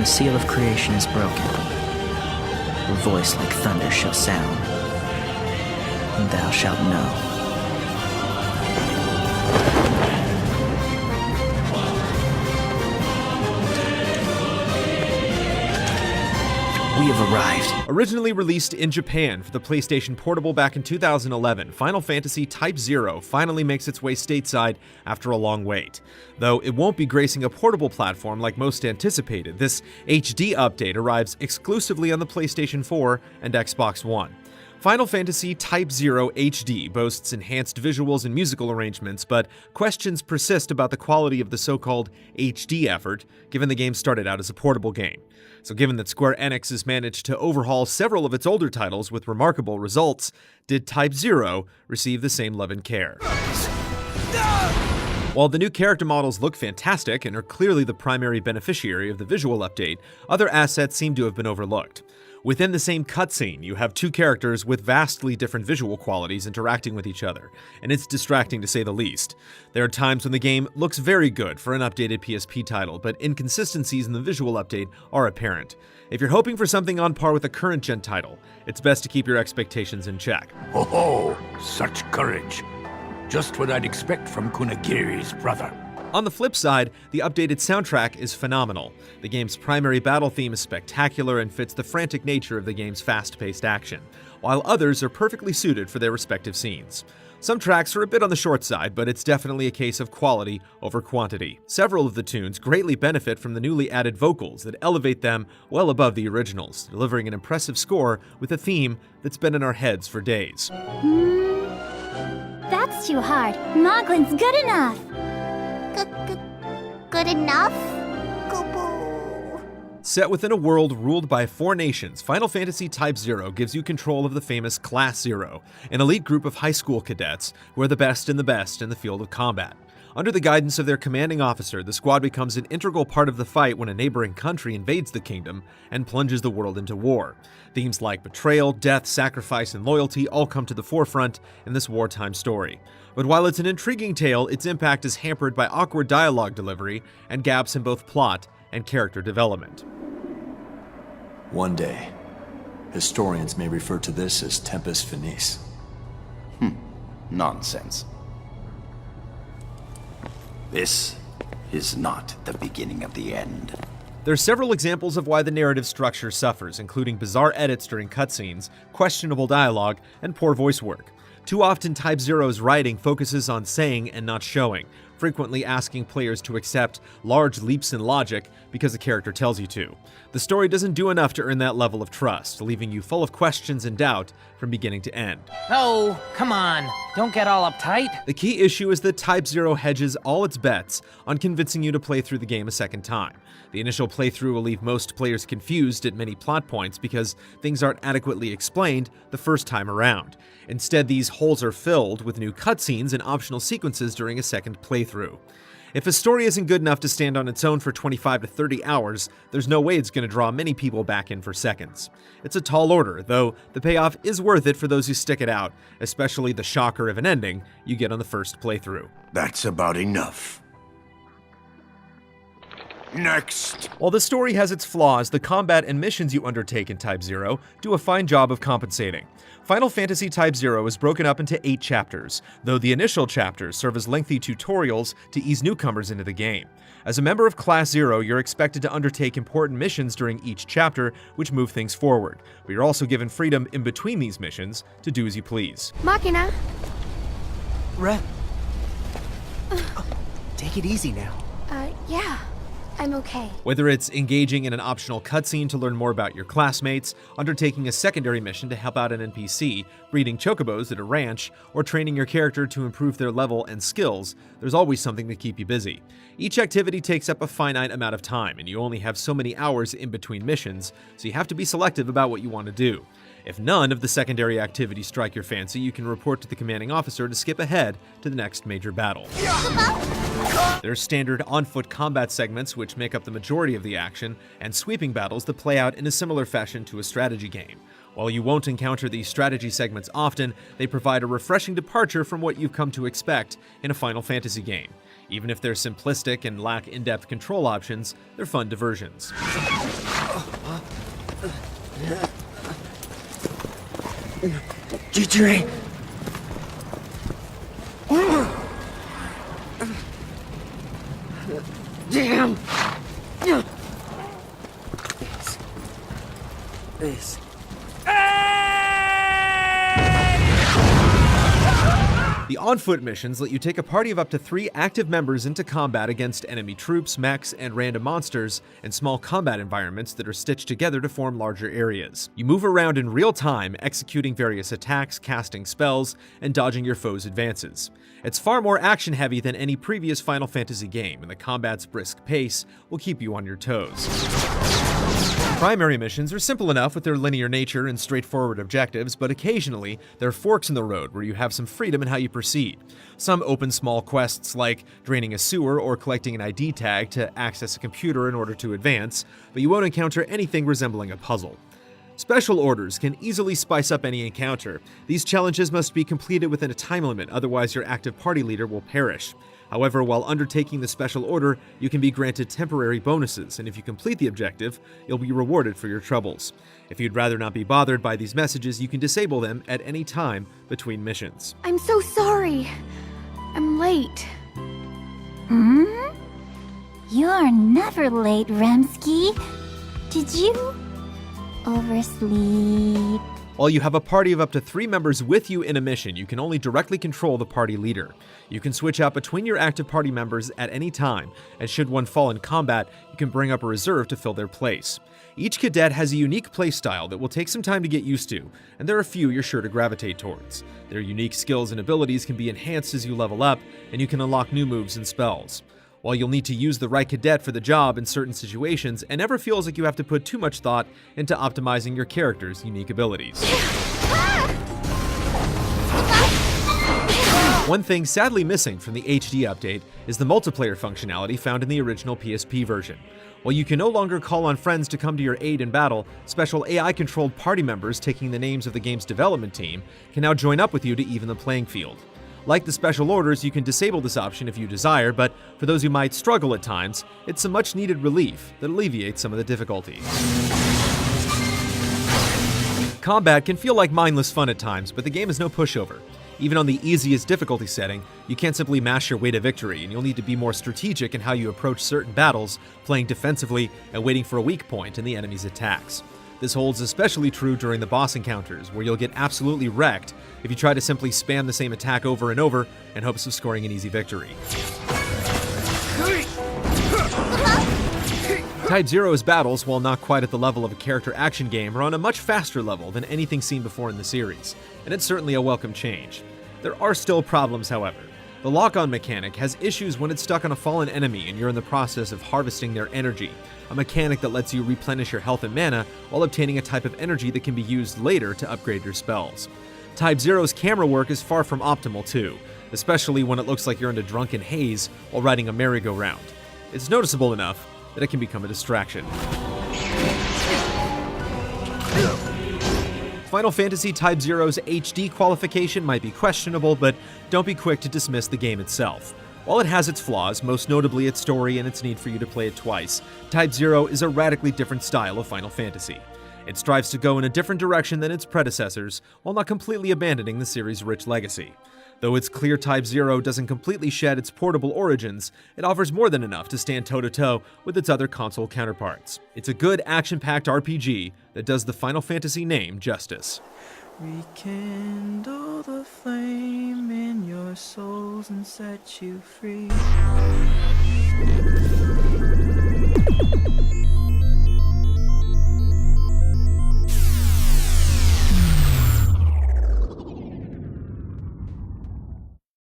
the seal of creation is broken, a voice like thunder shall sound, and thou shalt know. We have arrived. Originally released in Japan for the PlayStation Portable back in 2011, Final Fantasy Type 0 finally makes its way stateside after a long wait. Though it won't be gracing a portable platform like most anticipated, this HD update arrives exclusively on the PlayStation 4 and Xbox One. Final Fantasy Type 0 HD boasts enhanced visuals and musical arrangements, but questions persist about the quality of the so-called HD effort, given the game started out as a portable game. So given that Square Enix has managed to overhaul several of its older titles with remarkable results, did Type 0 receive the same love and care? While the new character models look fantastic and are clearly the primary beneficiary of the visual update, other assets seem to have been overlooked. Within the same cutscene, you have two characters with vastly different visual qualities interacting with each other, and it's distracting to say the least. There are times when the game looks very good for an updated PSP title, but inconsistencies in the visual update are apparent. If you're hoping for something on par with a current-gen title, it's best to keep your expectations in check. Oh, such courage. Just what I'd expect from Kunagiri's brother. On the flip side, the updated soundtrack is phenomenal. The game's primary battle theme is spectacular and fits the frantic nature of the game's fast-paced action, while others are perfectly suited for their respective scenes. Some tracks are a bit on the short side, but it's definitely a case of quality over quantity. Several of the tunes greatly benefit from the newly added vocals that elevate them well above the originals, delivering an impressive score with a theme that's been in our heads for days. That's too hard. Moglin's good enough. Good enough? Set within a world ruled by 4 nations, Final Fantasy Type 0 gives you control of the famous Class 0, an elite group of high school cadets who are the best in the field of combat. Under the guidance of their commanding officer, the squad becomes an integral part of the fight when a neighboring country invades the kingdom and plunges the world into war. Themes like betrayal, death, sacrifice, and loyalty all come to the forefront in this wartime story. But while it's an intriguing tale, its impact is hampered by awkward dialogue delivery and gaps in both plot and character development. One day, historians may refer to this as Tempus Finis. Nonsense. This is not the beginning of the end. There are several examples of why the narrative structure suffers, including bizarre edits during cutscenes, questionable dialogue, and poor voice work. Too often, Type 0's writing focuses on saying and not showing, frequently asking players to accept large leaps in logic because a character tells you to. The story doesn't do enough to earn that level of trust, leaving you full of questions and doubt from beginning to end. Oh, come on, don't get all uptight. The key issue is that Type 0 hedges all its bets on convincing you to play through the game a second time. The initial playthrough will leave most players confused at many plot points because things aren't adequately explained the first time around. Instead, these holes are filled with new cutscenes and optional sequences during a second playthrough. If a story isn't good enough to stand on its own for 25 to 30 hours, there's no way it's going to draw many people back in for seconds. It's a tall order, though the payoff is worth it for those who stick it out, especially the shocker of an ending you get on the first playthrough. That's about enough. Next! While the story has its flaws, the combat and missions you undertake in Type 0 do a fine job of compensating. Final Fantasy Type 0 is broken up into 8 chapters, though the initial chapters serve as lengthy tutorials to ease newcomers into the game. As a member of Class 0, you're expected to undertake important missions during each chapter, which move things forward, but you're also given freedom in between these missions to do as you please. Machina. Take it easy now. Yeah. I'm okay. Whether it's engaging in an optional cutscene to learn more about your classmates, undertaking a secondary mission to help out an NPC, breeding chocobos at a ranch, or training your character to improve their level and skills, there's always something to keep you busy. Each activity takes up a finite amount of time, and you only have so many hours in between missions, so you have to be selective about what you want to do. If none of the secondary activities strike your fancy, you can report to the commanding officer to skip ahead to the next major battle. There are standard on-foot combat segments which make up the majority of the action, and sweeping battles that play out in a similar fashion to a strategy game. While you won't encounter these strategy segments often, they provide a refreshing departure from what you've come to expect in a Final Fantasy game. Even if they're simplistic and lack in-depth control options, they're fun diversions. G-Train! Damn! This. The on-foot missions let you take a party of up to 3 active members into combat against enemy troops, mechs, and random monsters in small combat environments that are stitched together to form larger areas. You move around in real time, executing various attacks, casting spells, and dodging your foes' advances. It's far more action-heavy than any previous Final Fantasy game, and the combat's brisk pace will keep you on your toes. Primary missions are simple enough with their linear nature and straightforward objectives, but occasionally there are forks in the road where you have some freedom in how you proceed. Some open small quests like draining a sewer or collecting an ID tag to access a computer in order to advance, but you won't encounter anything resembling a puzzle. Special orders can easily spice up any encounter. These challenges must be completed within a time limit, otherwise your active party leader will perish. However, while undertaking the special order, you can be granted temporary bonuses, and if you complete the objective, you'll be rewarded for your troubles. If you'd rather not be bothered by these messages, you can disable them at any time between missions. I'm so sorry. I'm late. You're never late, Remsky. Did you oversleep? While you have a party of up to 3 members with you in a mission, you can only directly control the party leader. You can switch out between your active party members at any time, and should one fall in combat, you can bring up a reserve to fill their place. Each cadet has a unique playstyle that will take some time to get used to, and there are a few you're sure to gravitate towards. Their unique skills and abilities can be enhanced as you level up, and you can unlock new moves and spells. While you'll need to use the right cadet for the job in certain situations, it never feels like you have to put too much thought into optimizing your character's unique abilities. One thing sadly missing from the HD update is the multiplayer functionality found in the original PSP version. While you can no longer call on friends to come to your aid in battle, special AI-controlled party members taking the names of the game's development team can now join up with you to even the playing field. Like the special orders, you can disable this option if you desire, but for those who might struggle at times, it's a much-needed relief that alleviates some of the difficulty. Combat can feel like mindless fun at times, but the game is no pushover. Even on the easiest difficulty setting, you can't simply mash your way to victory, and you'll need to be more strategic in how you approach certain battles, playing defensively and waiting for a weak point in the enemy's attacks. This holds especially true during the boss encounters, where you'll get absolutely wrecked if you try to simply spam the same attack over and over in hopes of scoring an easy victory. Type 0's battles, while not quite at the level of a character action game, are on a much faster level than anything seen before in the series, and it's certainly a welcome change. There are still problems, however. The lock-on mechanic has issues when it's stuck on a fallen enemy and you're in the process of harvesting their energy, a mechanic that lets you replenish your health and mana while obtaining a type of energy that can be used later to upgrade your spells. Type 0's camera work is far from optimal too, especially when it looks like you're in a drunken haze while riding a merry-go-round. It's noticeable enough that it can become a distraction. Final Fantasy Type 0's HD qualification might be questionable, but don't be quick to dismiss the game itself. While it has its flaws, most notably its story and its need for you to play it twice, Type 0 is a radically different style of Final Fantasy. It strives to go in a different direction than its predecessors, while not completely abandoning the series' rich legacy. Though it's clear Type 0 doesn't completely shed its portable origins, it offers more than enough to stand toe-to-toe with its other console counterparts. It's a good action-packed RPG that does the Final Fantasy name justice. Rekindle the flame in your souls and set you free.